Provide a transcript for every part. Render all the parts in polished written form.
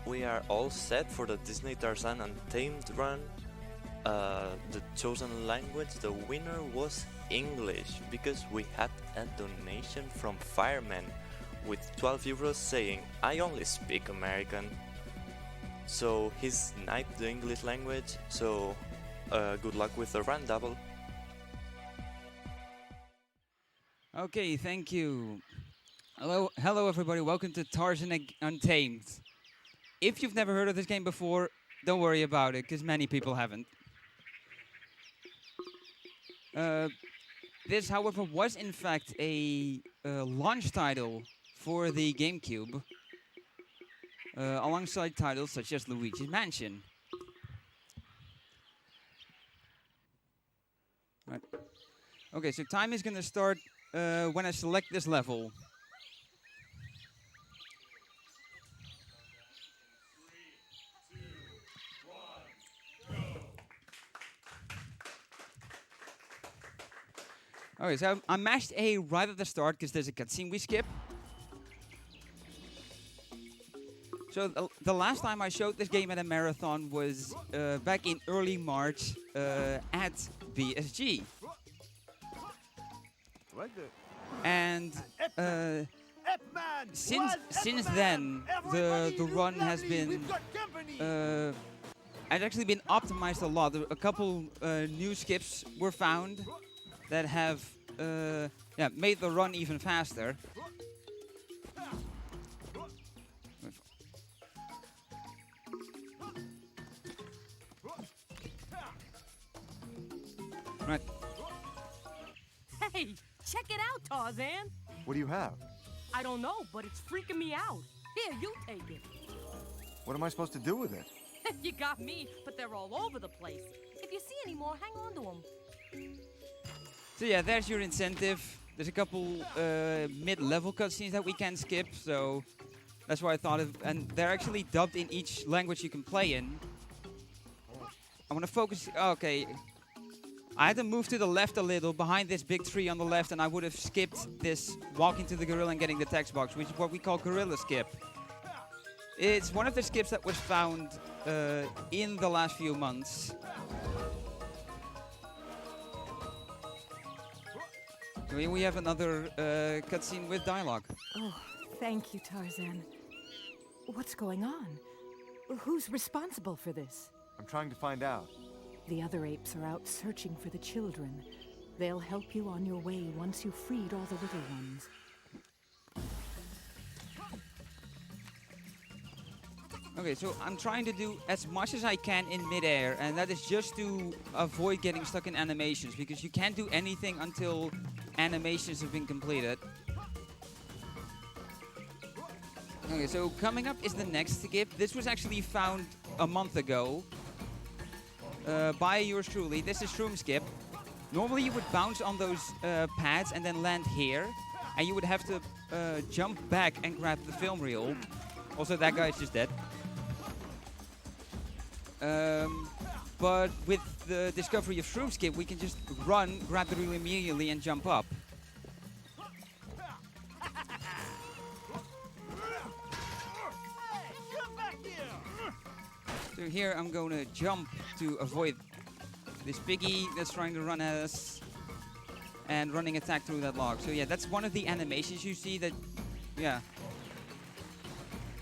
we are all set for the Disney Tarzan Untamed run. The chosen language, the winner was English, because we had a donation from Fireman with 12 euros saying, I only speak American. So he sniped the English language, so good luck with the run, Double. Okay, thank you. Hello everybody, welcome to Tarzan Untamed. If you've never heard of this game before, don't worry about it, because many people haven't. This, however, was in fact a launch title for the GameCube, alongside titles such as Luigi's Mansion. Right. Okay, so time is going to start when I select this level. Okay, so I mashed A right at the start because there's a cutscene we skip. So the last time I showed this game at a marathon was back in early March at BSG. And since then, the run has been has actually been optimized a lot. A couple new skips were found that have made the run even faster. Right. Hey, check it out, Tarzan. What do you have? I don't know, but it's freaking me out. Here, you take it. What am I supposed to do with it? You got me, but they're all over the place. If you see any more, hang on to them. So yeah, there's your incentive. There's a couple mid-level cutscenes that we can skip, so that's why I thought of. And they're actually dubbed in each language you can play in. I want to focus. Okay. I had to move to the left a little, behind this big tree on the left, and I would have skipped this walking to the gorilla and getting the text box, which is what we call gorilla skip. It's one of the skips that was found in the last few months. So here we have another cutscene with dialogue. Oh, thank you, Tarzan. What's going on? Who's responsible for this? I'm trying to find out. The other apes are out searching for the children. They'll help you on your way once you've freed all the little ones. Okay, so I'm trying to do as much as I can in midair, and that is just to avoid getting stuck in animations, because you can't do anything until animations have been completed. Okay, so coming up is the next skip. This was actually found a month ago by yours truly. This is Shroom Skip. Normally you would bounce on those pads and then land here, and you would have to jump back and grab the film reel. Also, that guy is just dead. But with the discovery of Shroom Skip, we can just run, grab the reel immediately, and jump up. So here I'm going to jump to avoid this piggy that's trying to run at us and running attack through that log. So yeah, that's one of the animations you see that, yeah,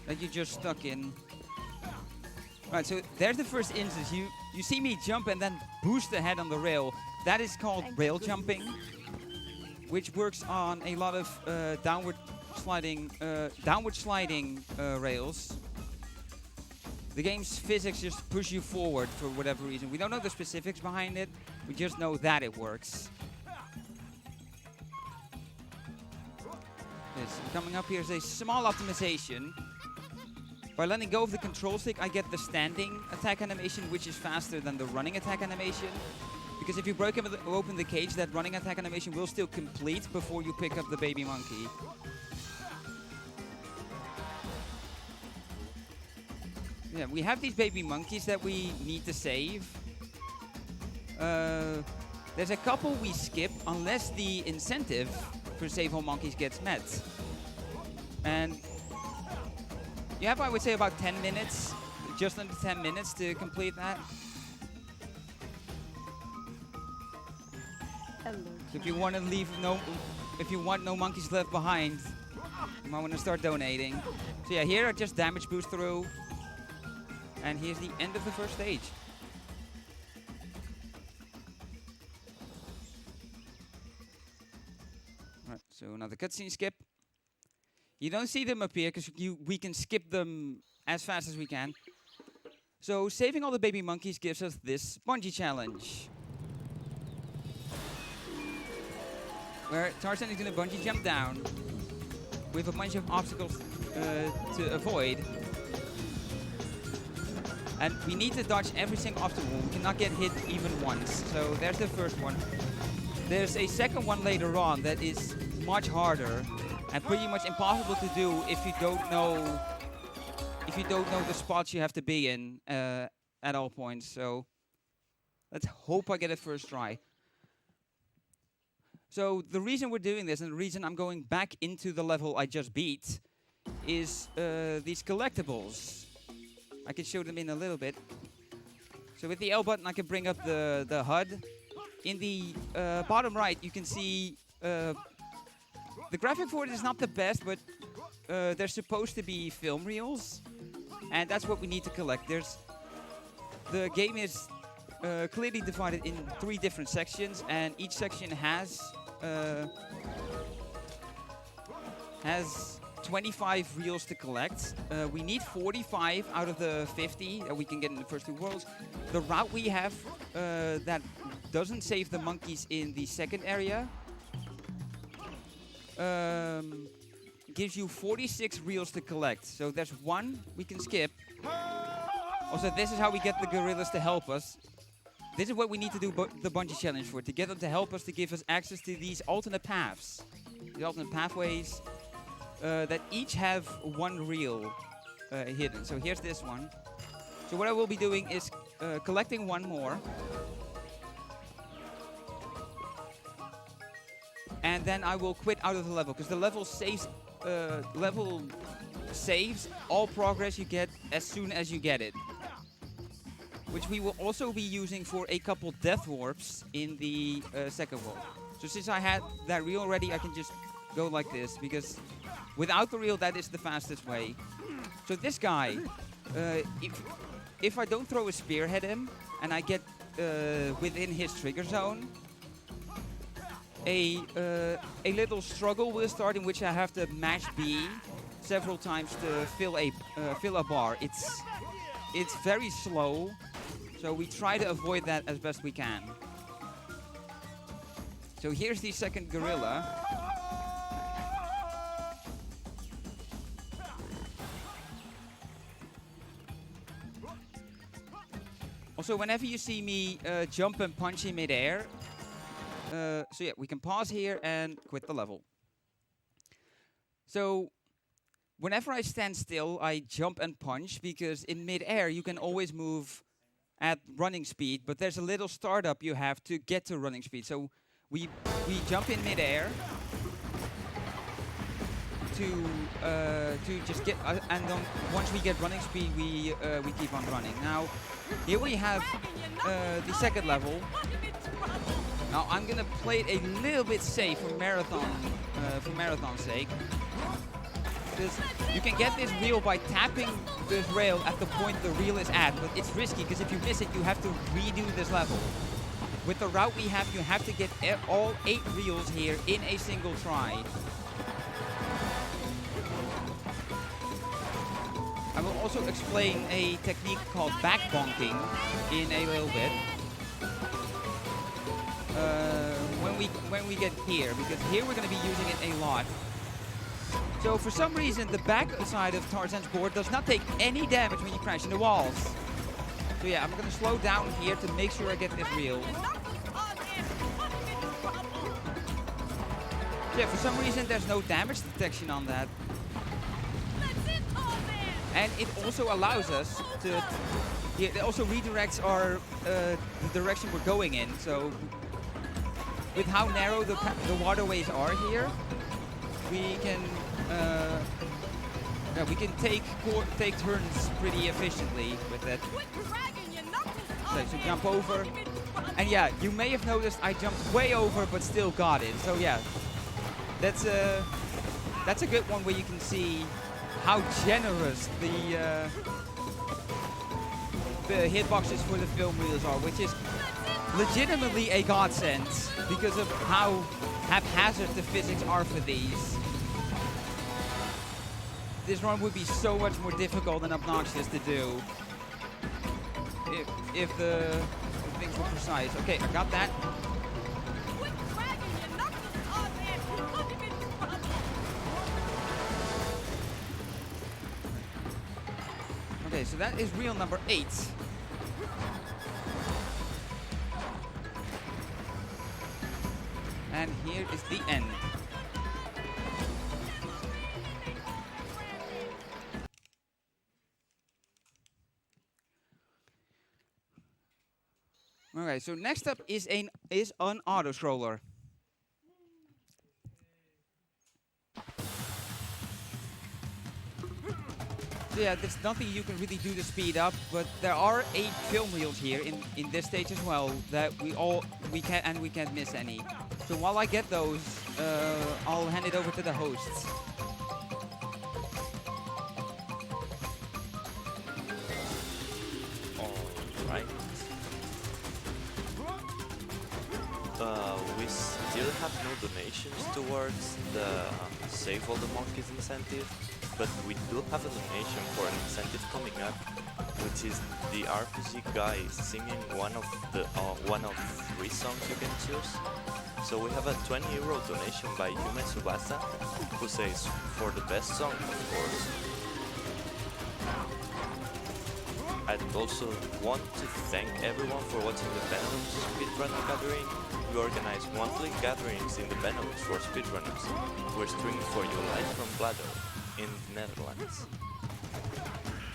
that you just stuck in. Right, so there's the first instance. You see me jump and then boost ahead on the rail. That is called rail jumping, which works on a lot of downward sliding rails. The game's physics just push you forward for whatever reason. We don't know the specifics behind it. We just know that it works. Yes, coming up here is a small optimization. By letting go of the control stick, I get the standing attack animation, which is faster than the running attack animation. Because if you break open the cage, that running attack animation will still complete before you pick up the baby monkey. Yeah, we have these baby monkeys that we need to save. There's a couple we skip unless the incentive for save all monkeys gets met. And You have, I would say, about 10 minutes, just under 10 minutes to complete that. Hello. So if you want to leave if you want no monkeys left behind, you might want to start donating. So yeah, here are just damage boost through, and here's the end of the first stage. Right, so another cutscene skip. You don't see them appear because we can skip them as fast as we can. So saving all the baby monkeys gives us this bungee challenge, where Tarzan is going to bungee jump down with a bunch of obstacles to avoid. And we need to dodge every single obstacle. We cannot get hit even once. So there's the first one. There's a second one later on that is much harder and pretty much impossible to do if you don't know the spots you have to be in at all points. So let's hope I get it first try. So the reason we're doing this and the reason I'm going back into the level I just beat is these collectibles. I can show them in a little bit. So with the L button I can bring up the HUD. In the bottom right you can see the graphic for it is not the best, but they're supposed to be film reels. And that's what we need to collect. The game is clearly divided in 3 different sections, and each section has 25 reels to collect. We need 45 out of the 50 that we can get in the first 2 worlds. The route we have that doesn't save the monkeys in the second area gives you 46 reels to collect. So there's 1 we can skip. Also, this is how we get the gorillas to help us. This is what we need to do the bungee challenge for, to get them to help us, to give us access to these alternate paths. The alternate pathways that each have 1 reel hidden. So here's this one. So what I will be doing is collecting 1 more. And then I will quit out of the level, because the level saves all progress you get as soon as you get it. Which we will also be using for a couple death warps in the second world. So since I had that reel already, I can just go like this, because without the reel, that is the fastest way. So this guy, if I don't throw a spear at him and I get within his trigger zone, a little struggle will start in which I have to mash B several times to fill a bar. It's very slow, so we try to avoid that as best we can. So here's the second gorilla. Also, whenever you see me jump and punch in midair, so yeah, we can pause here and quit the level. So whenever I stand still, I jump and punch, because in midair you can always move at running speed, but there's a little startup you have to get to running speed. So we jump in midair to just get, and then once we get running speed, we keep on running. Now here we have the second level. Now I'm gonna play it a little bit safe for marathon's sake, because you can get this reel by tapping this rail at the point the reel is at, but it's risky because if you miss it, you have to redo this level. With the route we have, you have to get all 8 reels here in a single try. I will also explain a technique called back bonking in a little bit. When we get here, because here we're going to be using it a lot. So for some reason the back side of Tarzan's board does not take any damage when you crash into walls. So yeah, I'm going to slow down here to make sure I get this reel. So yeah, for some reason there's no damage detection on that. And it also allows us to, yeah, it also redirects our the direction we're going in. So with how narrow the waterways are here, we can Yeah, we can take turns pretty efficiently with it. Quit dragging your knuckles So, up so there. jump over. Give it to brother. And yeah, you may have noticed I jumped way over but still got it. So yeah, that's a good one where you can see how generous the hitboxes for the film wheels are, which is legitimately a godsend because of how haphazard the physics are for these. This run would be so much more difficult and obnoxious to do if the things were precise. Okay, I got that. Quit dragging your knuckles up there. Give it to brother. Okay, so that is reel number 8. And here is the end. Okay, so next up is an auto scroller. So yeah, there's nothing you can really do to speed up, but there are 8 film reels here in this stage as well that we can't miss any. So while I get those, I'll hand it over to the hosts. Alright. We still have no donations towards the Save All the Monkeys incentive, but we do have a donation for an incentive coming up, which is the RPG guy singing one of 3 songs you can choose. So we have a €20 donation by Yume Tsubasa, who says, for the best song, of course. I'd also want to thank everyone for watching the Benelux Speedrunner Gathering. We organize monthly gatherings in the Benelux for speedrunners. We're streaming for you live from Bladder in the Netherlands.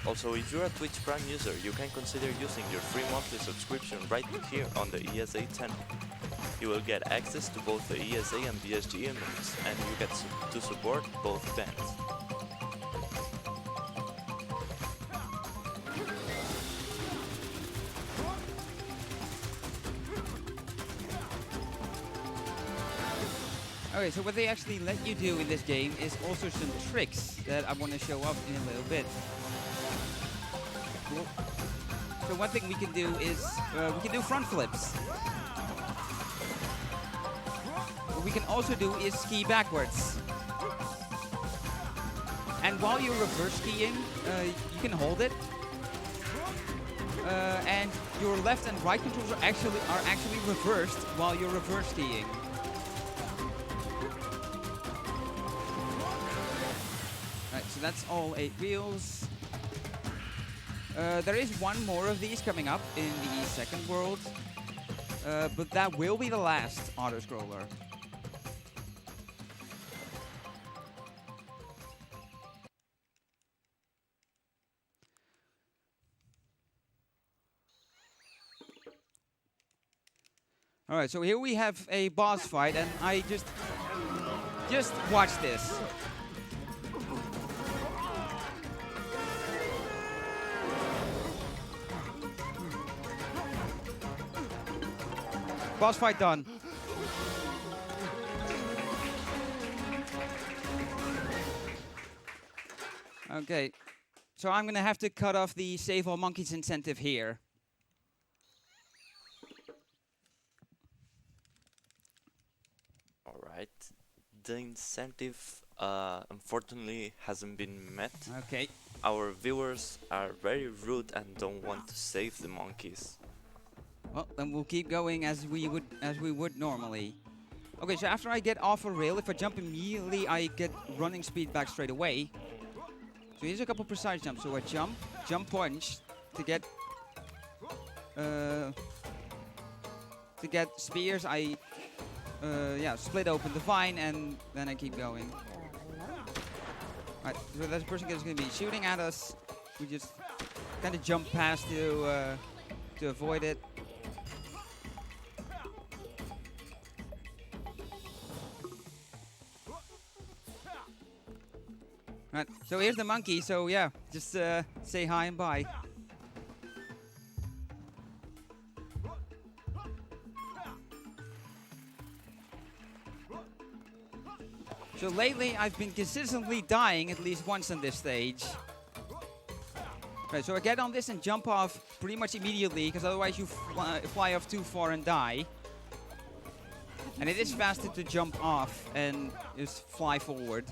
Also, if you're a Twitch Prime user, you can consider using your free monthly subscription right here on the ESA channel. You will get access to both the ESA and BSG emotes, and you get to support both bands. Okay, so what they actually let you do in this game is also some tricks that I want to show off in a little bit. Cool. So one thing we can do is we can do front flips. What we can also do is ski backwards. And while you're reverse skiing, you can hold it. And your left and right controls are actually reversed while you're reverse skiing. Right, so that's all 8 wheels. There is one more of these coming up in the second world, but that will be the last auto-scroller. Alright, so here we have a boss fight, and I just watch this. Boss fight done. Okay, so I'm gonna have to cut off the Save All Monkeys incentive here. Alright, the incentive unfortunately hasn't been met. Okay. Our viewers are very rude and don't want to save the monkeys. Well, then we'll keep going as we would normally. Okay, so after I get off a rail, if I jump immediately, I get running speed back straight away. So here's a couple precise jumps. So I jump punch to get spears. I split open the vine and then I keep going. Right, so that person is going to be shooting at us. We just kind of jump past to avoid it. Right, Right, so here's the monkey, so yeah, just say hi and bye. So lately I've been consistently dying at least once on this stage. Right, so I get on this and jump off pretty much immediately, because otherwise you fly off too far and die. And it is faster to jump off and just fly forward.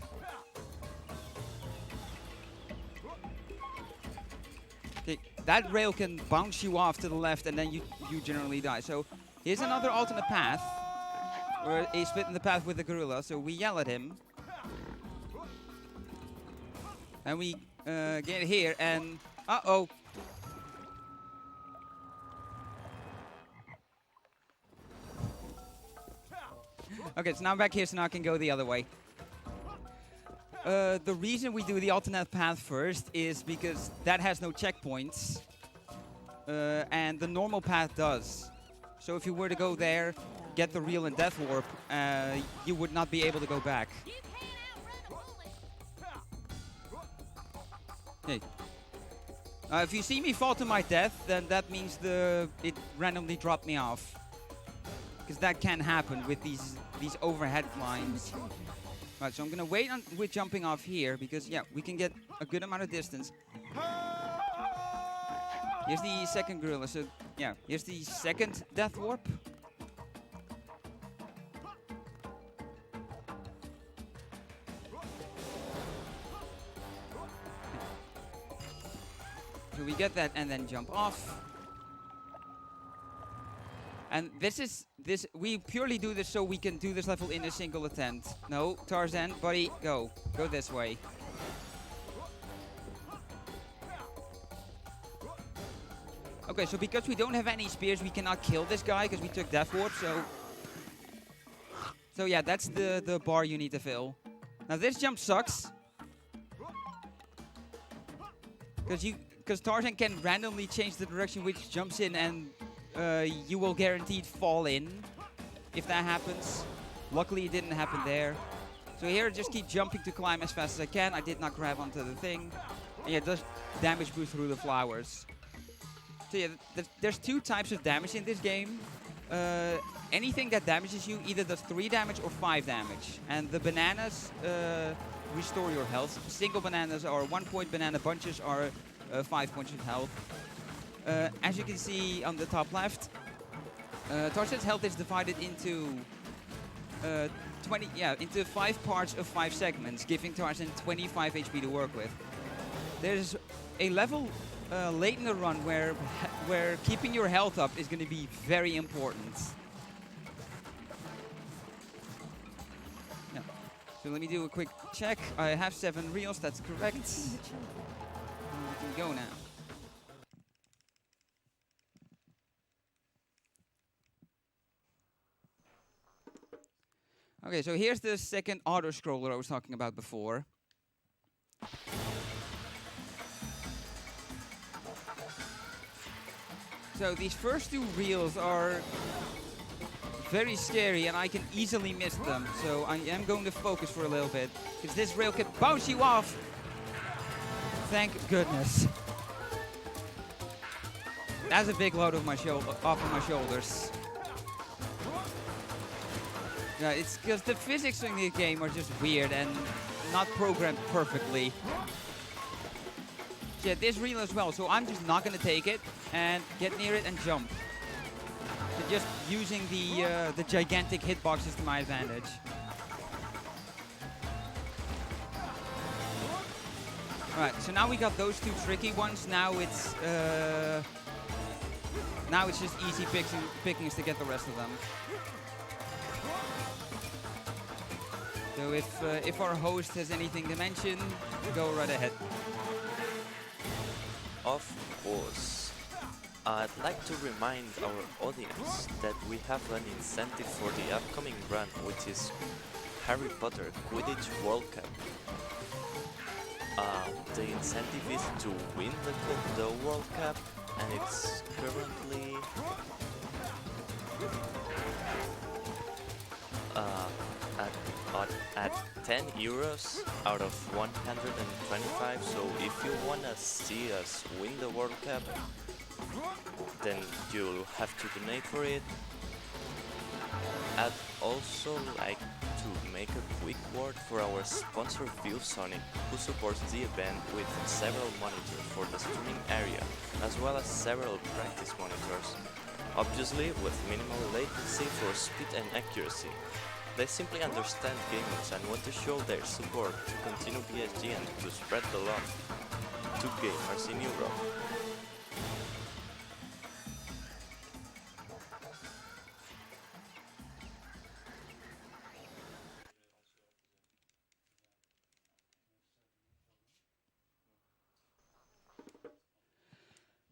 Okay, that rail can bounce you off to the left and then you generally die. So here's another alternate path. Where he's splitting the path with the gorilla, so we yell at him. And we get here and... Uh-oh! Okay, so now I'm back here, so now I can go the other way. The reason we do the alternate path first is because that has no checkpoints. And the normal path does. So if you were to go there, get the reel and death warp, you would not be able to go back. Hey. If you see me fall to my death, then that means it randomly dropped me off. Because that can happen with these overhead lines. Right, so I'm gonna wait with jumping off here, because yeah, we can get a good amount of distance. Here's the second gorilla, so yeah, here's the second death warp. So we get that and then jump off. And we purely do this so we can do this level in a single attempt. No, Tarzan, buddy, go. Go this way. Okay, so because we don't have any spears, we cannot kill this guy because we took death warp, so yeah, that's the bar you need to fill. Now this jump sucks. Because Tarzan can randomly change the direction which jumps in, and you will guaranteed fall in if that happens. Luckily it didn't happen there. So here I just keep jumping to climb as fast as I can. I did not grab onto the thing. And yeah, it does damage boost through the flowers. So yeah, there's two types of damage in this game. Anything that damages you either does 3 damage or 5 damage. And the bananas restore your health. Single bananas or 1 point banana bunches are 5 points of health. As you can see on the top left, Tarzan's health is divided into into 5 parts of 5 segments, giving Tarzan 25 HP to work with. There's a level late in the run where keeping your health up is going to be very important. Yeah. So let me do a quick check. I have 7 reels, that's correct. We can go now. Okay, so here's the second auto-scroller I was talking about before. So these first 2 reels are very scary and I can easily miss them. So I am going to focus for a little bit, because this rail can bounce you off. Thank goodness. That's a big load off of my shoulders. Yeah, it's because the physics in the game are just weird and not programmed perfectly. Yeah, this reel as well, so I'm just not going to take it and get near it and jump. So just using the gigantic hitboxes to my advantage. Alright, so now we got those 2 tricky ones. Now it's just easy pickings to get the rest of them. So if our host has anything to mention, go right ahead. Of course. I'd like to remind our audience that we have an incentive for the upcoming run, which is Harry Potter Quidditch World Cup. The incentive is to win the World Cup, and it's currently at at 10 euros out of 125. So if you wanna see us win the World Cup, then you'll have to donate for it. I'd also like to make a quick word for our sponsor ViewSonic, who supports the event with several monitors for the streaming area, as well as several practice monitors, obviously with minimal latency for speed and accuracy. They simply understand gamers and want to show their support to continue BSG and to spread the love to gamers in Europe.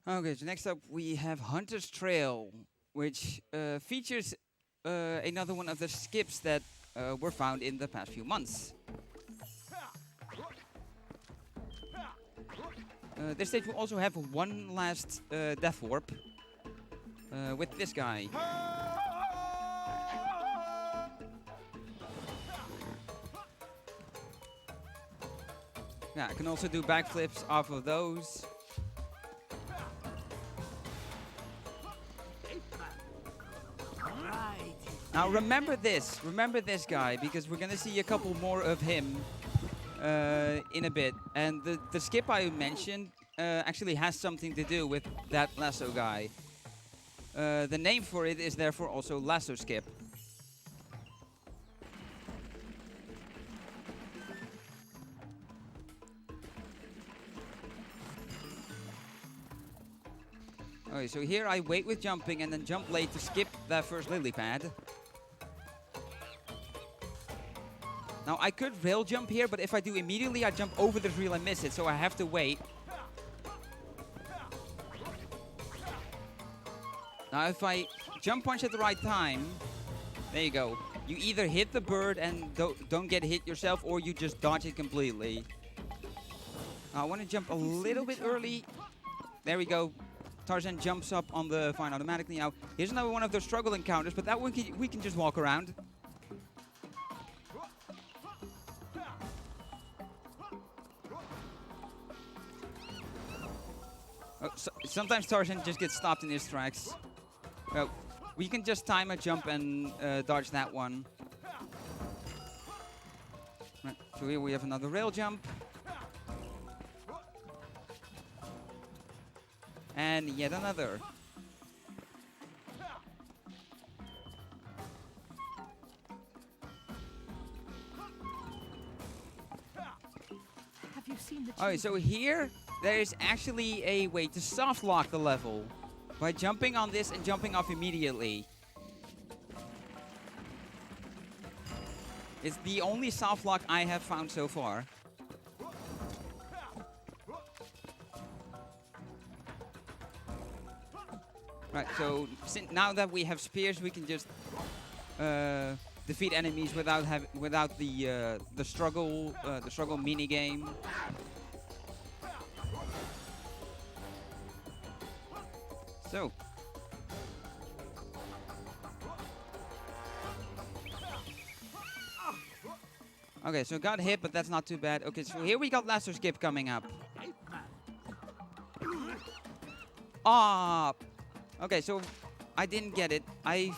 Okay, so next up we have Hunter's Trail, which features another one of the skips that were found in the past few months. This stage will also have one last death warp with this guy. Yeah, I can also do backflips off of those. Now remember this guy, because we're gonna see a couple more of him in a bit. And the skip I mentioned actually has something to do with that lasso guy. The name for it is therefore also lasso skip. Okay, so here I wait with jumping and then jump late to skip that first lily pad. Now I could rail jump here, but if I do immediately, I jump over this reel and miss it, so I have to wait. Now if I jump punch at the right time, there you go. You either hit the bird and don't get hit yourself, or you just dodge it completely. Now I want to jump a little bit early. There we go. Tarzan jumps up on the vine automatically. Now here's another one of those struggle encounters, but that one we can just walk around. Oh, so sometimes Tarzan just gets stopped in his tracks. Well, we can just time a jump and dodge that one. Right, so here we have another rail jump. And yet another. Have you seen the Okay, so here there is actually a way to soft lock the level by jumping on this and jumping off immediately. It's the only soft lock I have found so far. Right, so now that we have spears, we can just defeat enemies without the struggle mini game. So. Okay, so got hit, but that's not too bad. Okay, so here we got lasso skip coming up. Ah. Okay, so I didn't get it. I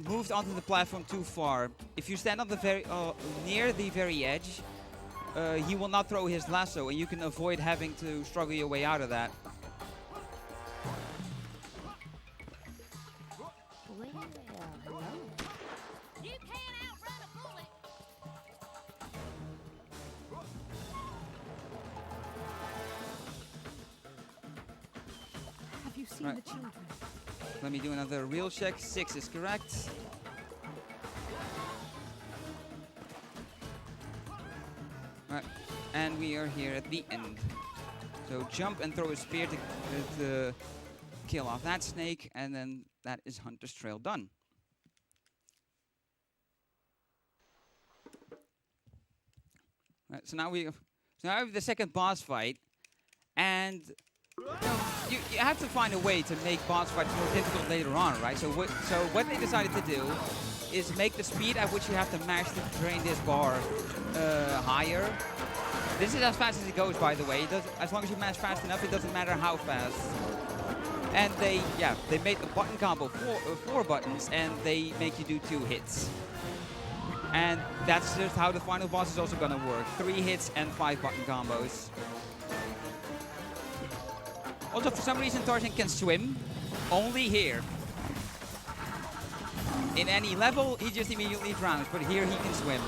moved onto the platform too far. If you stand on the near the very edge, he will not throw his lasso, and you can avoid having to struggle your way out of that. You can't outrun a bullet. Have you seen Right. the children? Let me do another real check. 6 is correct. Right, and we are here at the end. So jump and throw a spear to kill off that snake, and then that is Hunter's Trail done. Right, so now we have the second boss fight, and you have to find a way to make boss fights more difficult later on, right? So what they decided to do is make the speed at which you have to mash to drain this bar higher. This is as fast as it goes, by the way. As long as you mash fast enough, it doesn't matter how fast. And they made the button combo four buttons, and they make you do 2 hits. And that's just how the final boss is also gonna work. 3 hits and 5 button combos. Also, for some reason, Tarzan can swim. Only here. In any level, he just immediately drowns, but here he can swim.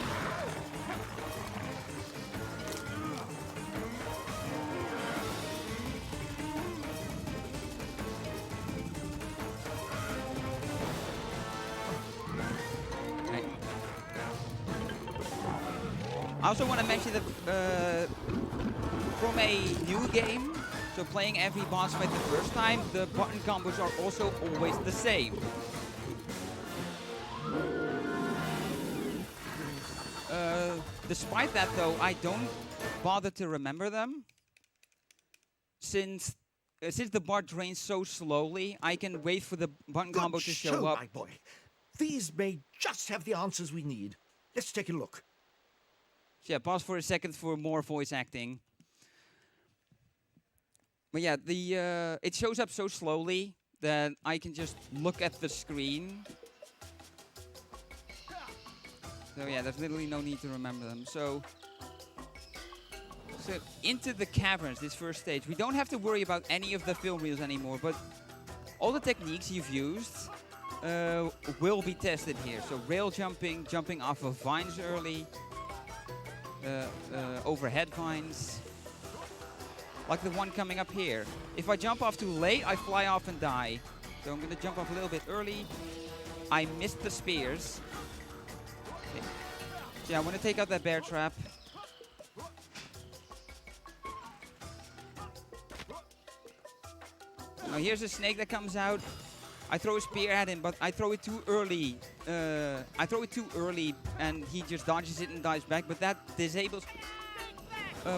I also want to mention that from a new game, so playing every boss fight the first time, the button combos are also always the same. Despite that though, I don't bother to remember them. Since the bar drains so slowly, I can wait for the button combo to show up. My boy. These may just have the answers we need. Let's take a look. So yeah, pause for a second for more voice acting. But yeah, it shows up so slowly that I can just look at the screen. So yeah, there's literally no need to remember them. So into the caverns, this first stage. We don't have to worry about any of the film reels anymore, but all the techniques you've used will be tested here. So rail jumping, jumping off of vines early, overhead vines, like the one coming up here. If I jump off too late, I fly off and die. So I'm gonna jump off a little bit early. I missed the spears. Okay. So yeah, I want to take out that bear trap. Now here's a snake that comes out. I throw a spear at him, but I throw it too early. And he just dodges it and dives back. But that disables.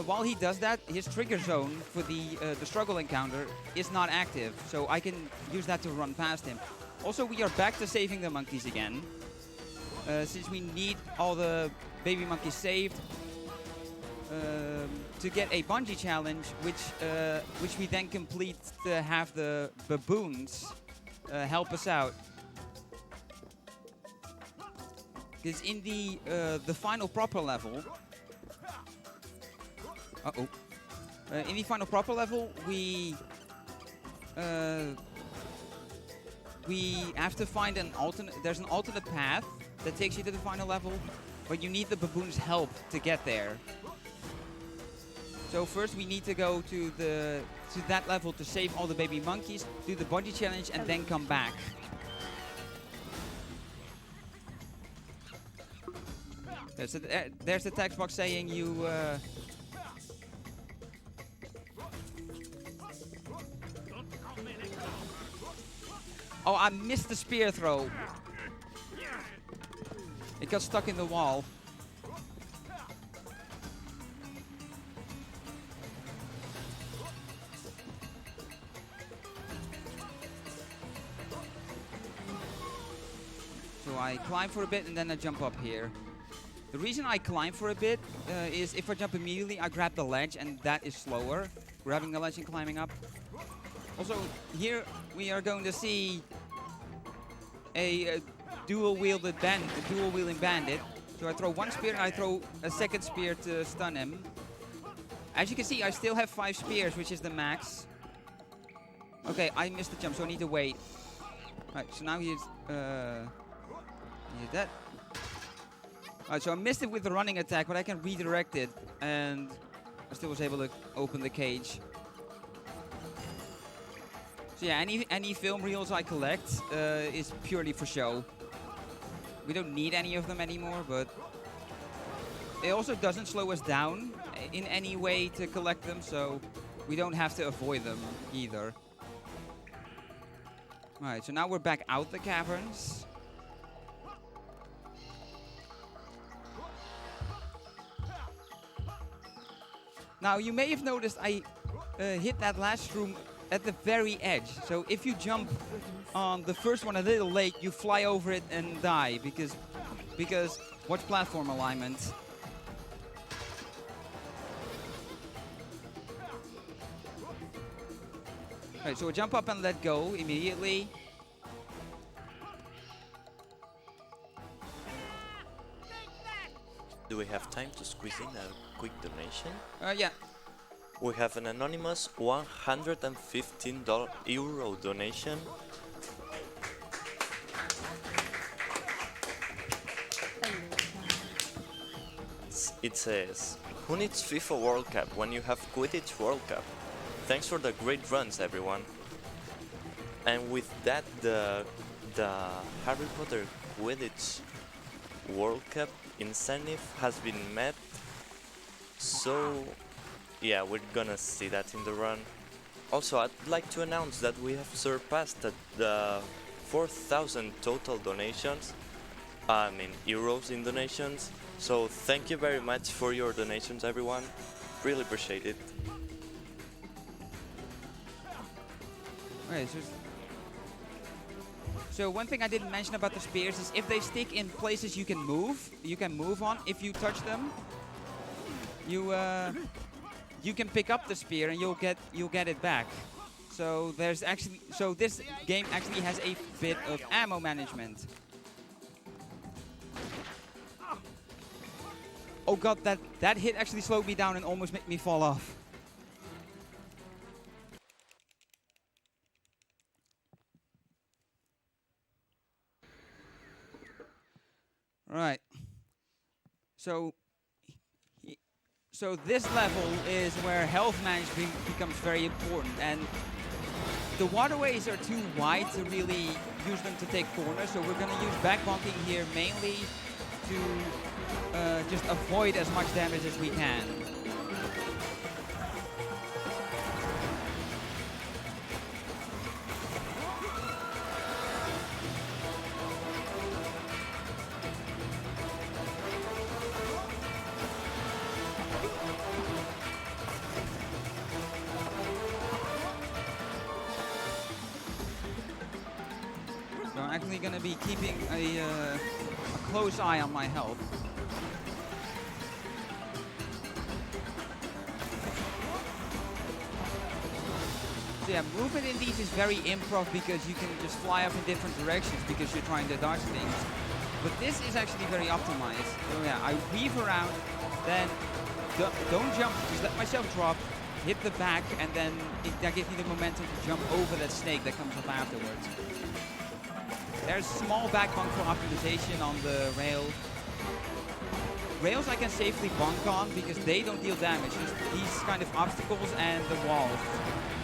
While he does that, his trigger zone for the struggle encounter is not active, so I can use that to run past him. Also, we are back to saving the monkeys again, since we need all the baby monkeys saved to get a bungee challenge, which we then complete to have the baboons help us out. Because in the final proper level. In the final proper level, we have to find an alternate. There's an alternate path that takes you to the final level, but you need the baboon's help to get there. So first, we need to go to that level to save all the baby monkeys, do the bungee challenge, and then come back. There's the text box saying you. Oh, I missed the spear throw. It got stuck in the wall. So I climb for a bit and then I jump up here. The reason I climb for a bit is if I jump immediately, I grab the ledge and that is slower. Grabbing the ledge and climbing up. Also, here we are going to see a dual-wielding bandit. So I throw one spear and I throw a second spear to stun him. As you can see, I still have 5 spears, which is the max. Okay, I missed the jump, so I need to wait. Alright, so now he's dead. Alright, so I missed it with the running attack, but I can redirect it, and I still was able to open the cage. So yeah, any film reels I collect is purely for show. We don't need any of them anymore, but it also doesn't slow us down in any way to collect them, so we don't have to avoid them either. Alright, so now we're back out the caverns. Now you may have noticed I hit that last room at the very edge. So if you jump on the first one a little late, you fly over it and die because watch platform alignment. Right, so we'll jump up and let go immediately. Do we have time to squeeze in a quick donation? Yeah. We have an anonymous €115 donation. It says, "Who needs FIFA World Cup when you have Quidditch World Cup? Thanks for the great runs, everyone." And with that, the Harry Potter Quidditch World Cup incentive has been met. So yeah, we're gonna see that in the run. Also, I'd like to announce that we have surpassed the 4,000 total donations. I mean euros in donations. So thank you very much for your donations, everyone. Really appreciate it. Okay, so one thing I didn't mention about the spears is if they stick in places you can move on. If you touch them, you can pick up the spear and you'll get it back. So this game actually has a bit of ammo management. Oh god, that hit actually slowed me down and almost made me fall off. Right. So this level is where health management becomes very important, and the waterways are too wide to really use them to take corners, so we're going to use back bunking here mainly to just avoid as much damage as we can. So I'm actually going to be keeping a close eye on my health. So yeah, movement in these is very improv because you can just fly up in different directions because you're trying to dodge things. But this is actually very optimized. So yeah, I weave around, then don't jump, just let myself drop, hit the back, and then that gives me the momentum to jump over that snake that comes up afterwards. There's small back bunk for optimization on the rail. Rails I can safely bunk on because they don't deal damage. Just these kind of obstacles and the walls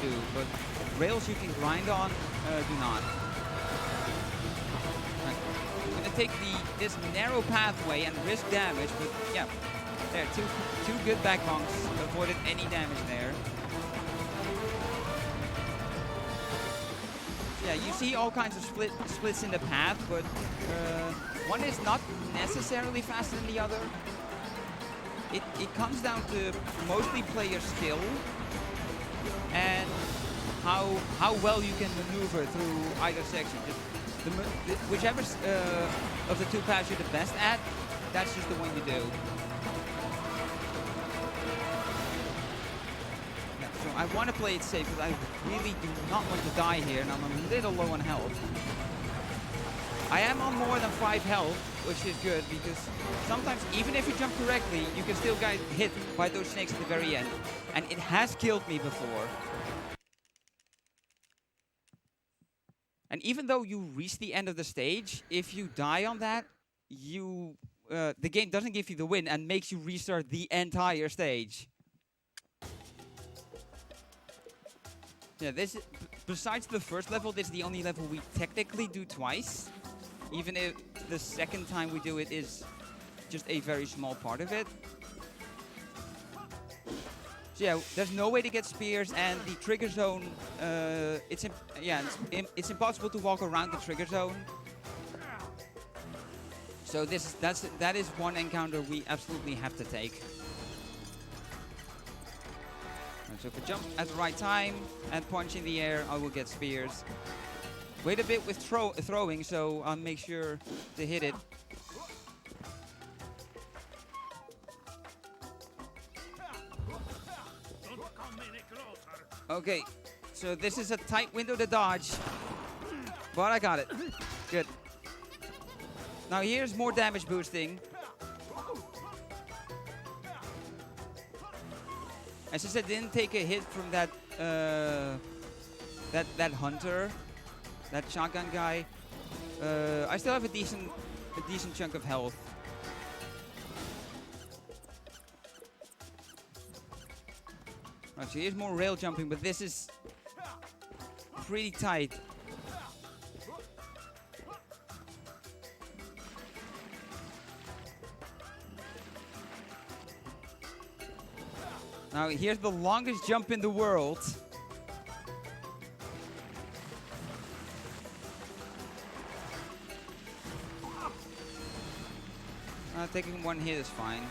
do. But rails you can grind on do not. Right. I'm gonna take this narrow pathway and risk damage, but yeah, there two good back bunks avoided any damage there. Yeah, you see all kinds of splits in the path, but one is not necessarily faster than the other. It comes down to mostly player skill and how well you can maneuver through either section. Whichever of the two paths you're the best at, that's just the one you do. So I want to play it safe because I really do not want to die here, and I'm a little low on health. I am on more than 5 health, which is good because sometimes, even if you jump correctly, you can still get hit by those snakes at the very end. And it has killed me before. And even though you reach the end of the stage, if you die on that, the game doesn't give you the win and makes you restart the entire stage. Yeah, besides the first level, this is the only level we technically do twice. Even if the second time we do it is just a very small part of it. So yeah, there's no way to get spears, and the trigger zone, it's impossible to walk around the trigger zone. So that is one encounter we absolutely have to take. So if I jump at the right time and punch in the air, I will get spears. Wait a bit with throwing, so I'll make sure to hit it. Okay, so this is a tight window to dodge, but I got it. Good. Now here's more damage boosting. And since I didn't take a hit from that that hunter, that shotgun guy, I still have a decent chunk of health. Right, so here's more rail jumping, but this is pretty tight. Now here's the longest jump in the world. Taking one hit is fine.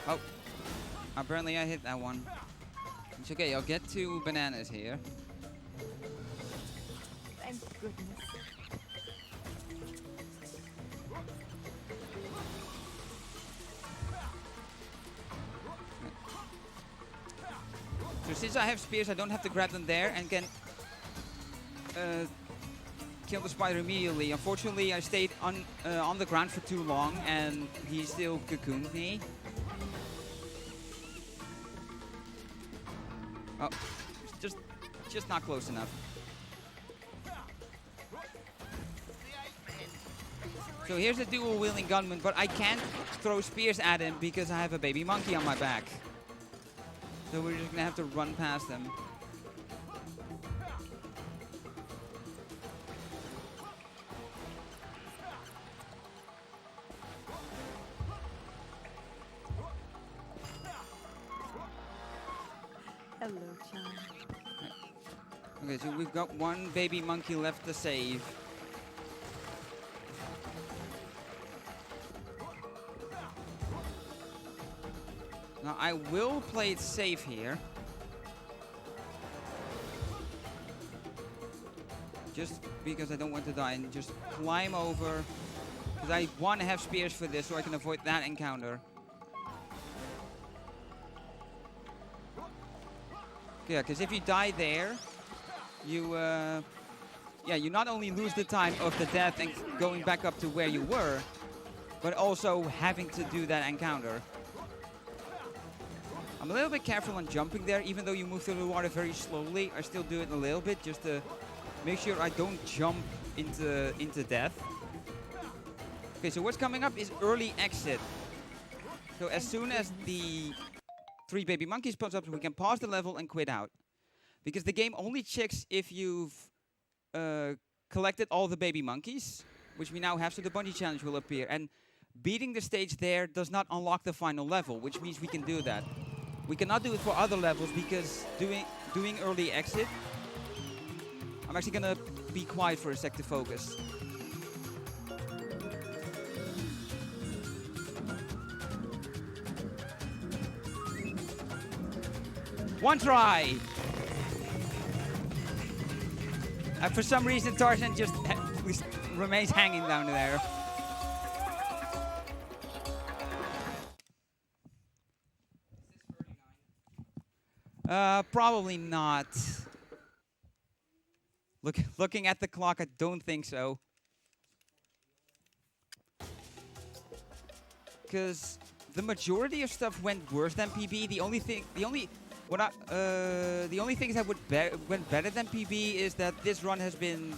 Oh, apparently I hit that one. It's okay, I'll get 2 bananas here. Thank goodness. So since I have spears, I don't have to grab them there and can kill the spider immediately. Unfortunately, I stayed on the ground for too long and he still cocooned me. Oh, just not close enough. So here's a dual wielding gunman, but I can't throw spears at him because I have a baby monkey on my back. So we're just gonna have to run past them. Hello, child. Okay, so we've got 1 baby monkey left to save. Now I will play it safe here. Just because I don't want to die, and just climb over. Because I want to have spears for this so I can avoid that encounter. Yeah, because if you die there, you not only lose the time of the death and going back up to where you were, but also having to do that encounter. I'm a little bit careful on jumping there, even though you move through the water very slowly. I still do it a little bit just to make sure I don't jump into death. Okay, so what's coming up is early exit. So as soon as the 3 baby monkeys pops up, we can pause the level and quit out. Because the game only checks if you've collected all the baby monkeys, which we now have, so the bungee challenge will appear. And beating the stage there does not unlock the final level, which means we can do that. We cannot do it for other levels because doing early exit. I'm actually gonna be quiet for a sec to focus. One try! And for some reason, Tarzan just remains hanging down there. Probably not. Looking at the clock, I don't think so. Because the majority of stuff went worse than PB. The only things that went better than PB is that this run has been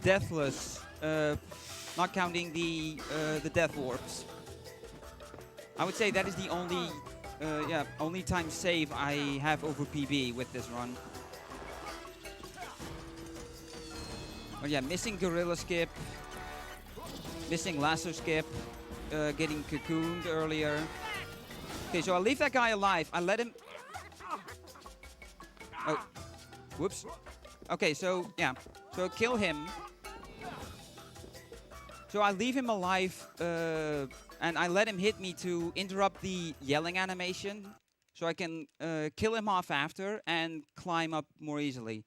deathless, not counting the death warps. I would say that is the only time save I have over PB with this run. But yeah, missing gorilla skip, missing lasso skip, getting cocooned earlier. Okay, so I'll leave that guy alive. I let him... Oh, whoops. Okay, so yeah, so kill him. So I leave him alive and I let him hit me to interrupt the yelling animation, so I can kill him off after and climb up more easily.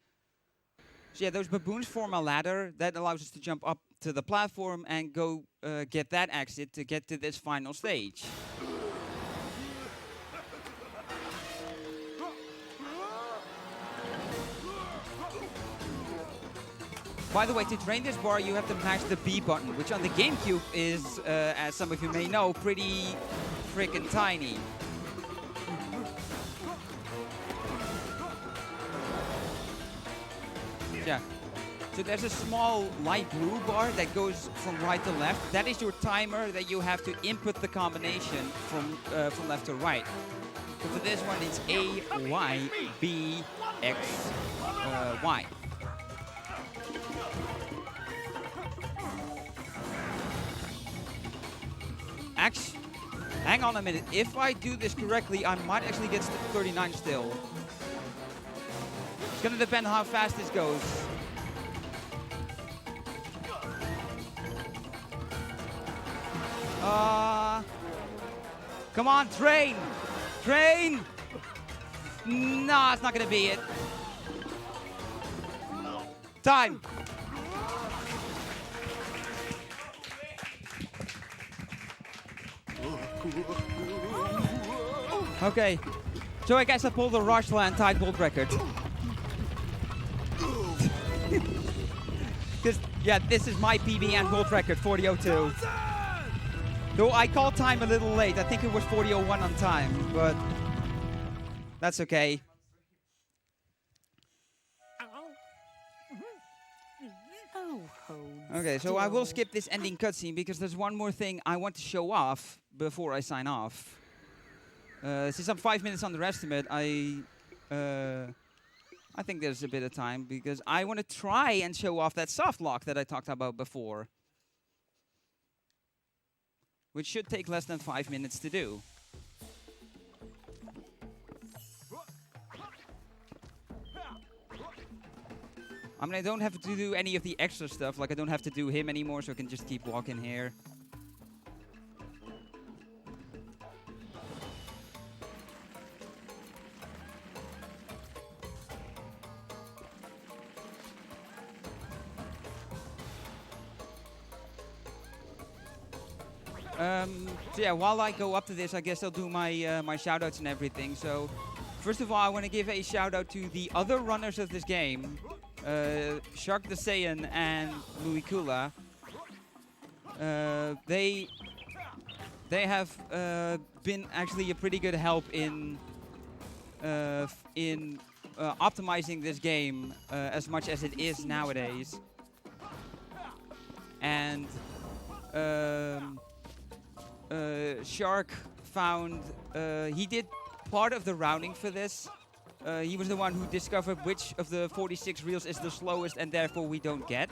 So yeah, those baboons form a ladder that allows us to jump up to the platform and go get that exit to get to this final stage. By the way, to drain this bar, you have to mash the B button, which on the GameCube is, as some of you may know, pretty freaking tiny. Yeah. So there's a small light blue bar that goes from right to left. That is your timer that you have to input the combination from left to right. So for this one, it's A, Y, B, X, Y. Hang on a minute. If I do this correctly, I might actually get 39 still. It's gonna depend on how fast this goes. Come on, train! Train! Nah, it's not gonna be it. Time! Okay, so I guess I pulled the Rushland Tide Bolt record. Because, yeah, this is my PB and Bolt record, 40:02. Though I called time a little late. I think it was 40:01 on time, but that's okay. Okay, so I will skip this ending cutscene because there's one more thing I want to show off before I sign off. Since I'm 5 minutes underestimate, I think there's a bit of time because I want to try and show off that soft lock that I talked about before, which should take less than 5 minutes to do. I mean, I don't have to do any of the extra stuff, like I don't have to do him anymore, so I can just keep walking here. So yeah, while I go up to this, I guess I'll do my my shoutouts and everything. So, first of all, I want to give a shout out to the other runners of this game, Shark the Saiyan and Louis Kula. They have been actually a pretty good help in optimizing this game as much as it is nowadays. And Shark found, he did part of the routing for this. He was the one who discovered which of the 46 reels is the slowest and therefore we don't get.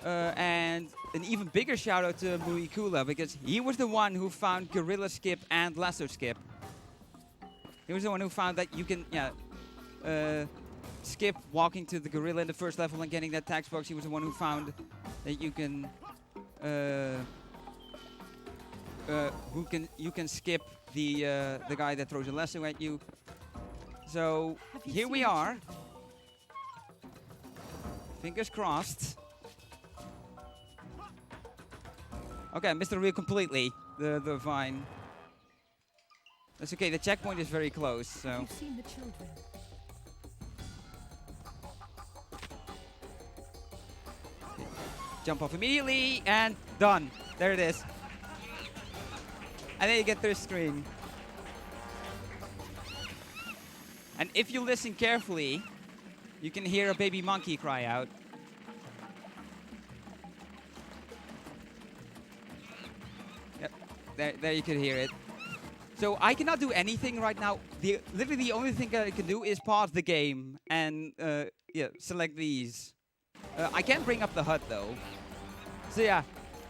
And an even bigger shout out to Mui Kula because he was the one who found Gorilla Skip and Lasso Skip. He was the one who found that you can, skip walking to the gorilla in the first level and getting that tax box. He was the one who found that you can, you can skip the guy that throws a lasso at you. So here we are. Fingers crossed. Okay, I missed the reel completely. The vine. That's okay. The checkpoint is very close. So. You've seen the children. Jump off immediately and done. There it is. And then you get through screen. And if you listen carefully, you can hear a baby monkey cry out. Yep, there you can hear it. So I cannot do anything right now. Literally the only thing that I can do is pause the game and select these. I can bring up the HUD though. So yeah,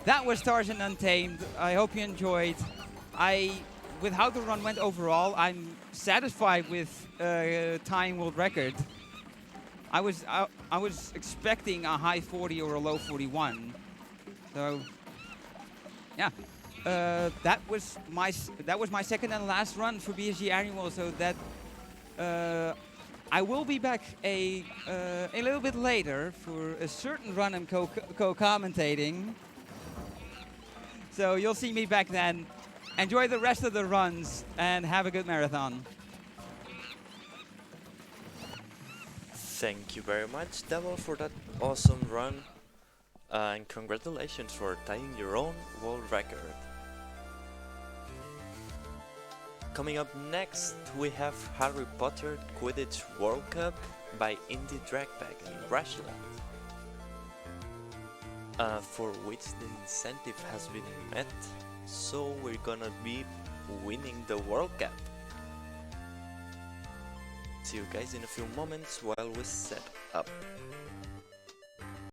that was Tarzan Untamed. I hope you enjoyed. With how the run went overall, I'm satisfied with tying world record. I was expecting a high 40 or a low 41. So yeah, that was my second and last run for BSG Annual. So that I will be back a little bit later for a certain run I'm co-commentating. So you'll see me back then. Enjoy the rest of the runs and have a good marathon. Thank you very much, Devil, for that awesome run. And congratulations for tying your own world record. Coming up next, we have Harry Potter Quidditch World Cup by Indie Dragpack in Rushland, for which the incentive has been met, so we're gonna be winning the World Cup. See you guys in a few moments while we set up.